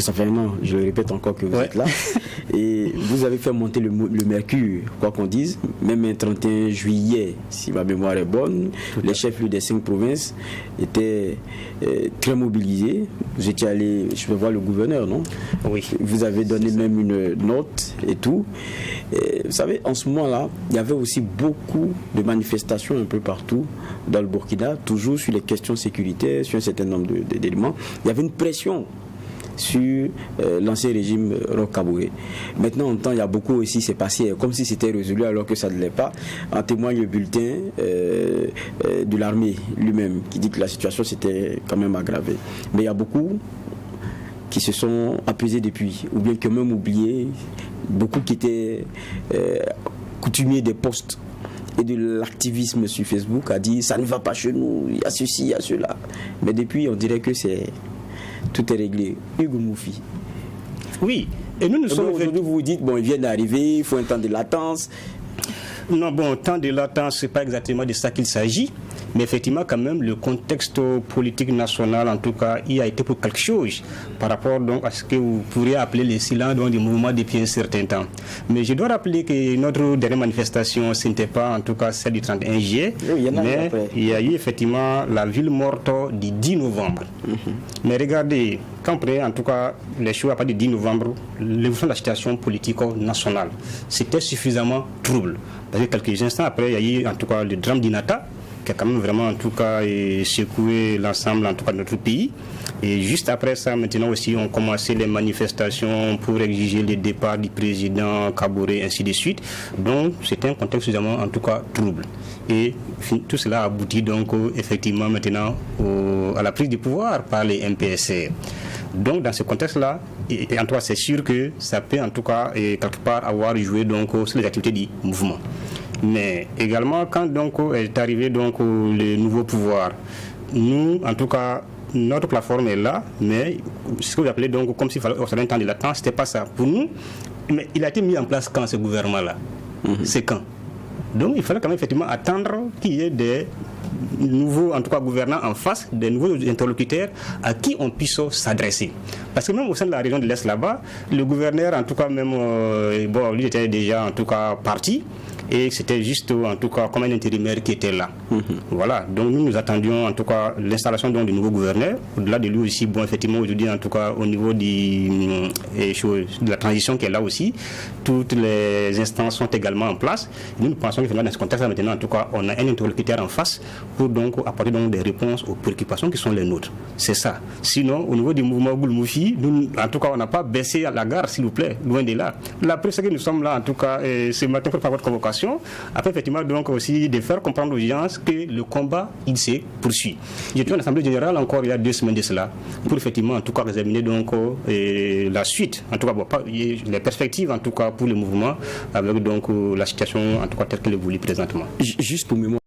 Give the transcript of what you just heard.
ça fait un an, je le répète encore, que vous êtes là. Et vous avez fait monter le mercure, quoi qu'on dise. Même un 31 juillet, si ma mémoire est bonne, les chefs des 5 provinces étaient très mobilisés. Vous étiez allé, je peux voir le gouverneur, non? Oui. Vous avez donné même une note et tout. Et vous savez, en ce moment-là, il y avait aussi beaucoup de manifestations un peu partout dans le Burkina, toujours sur les questions sécuritaires, sur un certain nombre d'éléments. Il y avait une pression sur l'ancien régime Roch Kaboré. Maintenant, en temps, il y a beaucoup aussi, c'est passé comme si c'était résolu alors que ça ne l'est pas. En témoigne le bulletin de l'armée lui-même qui dit que la situation s'était quand même aggravée. Mais il y a beaucoup qui se sont apaisés depuis, ou bien qui ont même oublié, beaucoup qui étaient coutumiers des postes et de l'activisme sur Facebook a dit ça ne va pas chez nous, il y a ceci, il y a cela. Mais depuis, on dirait que tout est réglé. Hugo Moufi. Oui, et nous sommes... Aujourd'hui, vous vous dites, bon, ils viennent d'arriver, il faut un temps de latence. Non, bon, temps de latence, ce n'est pas exactement de ça qu'il s'agit. Mais effectivement, quand même, le contexte politique national, en tout cas, il a été pour quelque chose par rapport donc, à ce que vous pourriez appeler les silences des mouvements depuis un certain temps. Mais je dois rappeler que notre dernière manifestation, ce n'était pas en tout cas celle du 31 juillet, mais il y a eu effectivement la ville morte du 10 novembre. Mais regardez, quand on prend en tout cas les choses à partir du 10 novembre, l'évolution de la situation politique nationale, c'était suffisamment trouble. Parce que quelques instants après, il y a eu en tout cas le drame d'Inata, qui a quand même vraiment en tout cas secoué l'ensemble en tout cas de notre pays. Et juste après ça, maintenant aussi, ont commencé les manifestations pour exiger le départ du président Kaboré, ainsi de suite. Donc, c'était un contexte suffisamment en tout cas trouble. Et tout cela aboutit donc effectivement maintenant à la prise du pouvoir par les MPSR. Donc, dans ce contexte-là, et en tout cas, c'est sûr que ça peut en tout cas quelque part avoir joué donc sur les activités du mouvement. Mais également, quand donc est arrivé donc le nouveau pouvoir, nous, en tout cas, notre plateforme est là, mais ce que vous appelez donc comme s'il fallait un temps de latence, c'était pas ça pour nous. Mais il a été mis en place quand ce gouvernement-là? C'est quand? Donc, il fallait quand même effectivement attendre qu'il y ait des nouveaux, en tout cas, gouvernants en face, des nouveaux interlocuteurs à qui on puisse s'adresser. Parce que même au sein de la région de l'Est là-bas, le gouverneur, en tout cas, même, bon, lui était déjà, en tout cas, parti. Et c'était juste, en tout cas, comme un intérimaire qui était là. Voilà. Donc, nous attendions, en tout cas, l'installation du nouveau gouverneur. Au-delà de lui aussi, bon, effectivement, aujourd'hui, en tout cas, au niveau de la transition qui est là aussi, toutes les instances sont également en place. Nous pensons que dans ce contexte-là, maintenant, en tout cas, on a un interlocuteur en face pour donc apporter donc des réponses aux préoccupations qui sont les nôtres. C'est ça. Sinon, au niveau du mouvement Goulmoufi, nous, en tout cas, on n'a pas baissé à la gare, s'il vous plaît, loin de là. La preuve, c'est que nous sommes là, en tout cas, ce matin pour faire votre convocation. Après, effectivement, donc aussi de faire comprendre aux gens que le combat, il se poursuit. J'étais en Assemblée générale encore il y a 2 semaines de cela, pour effectivement, en tout cas, examiner donc la suite, en tout cas, bon, les perspectives, en tout cas, pour le mouvement, avec donc la situation, en tout cas, telle qu'elle évolue présentement. Juste pour mémoire.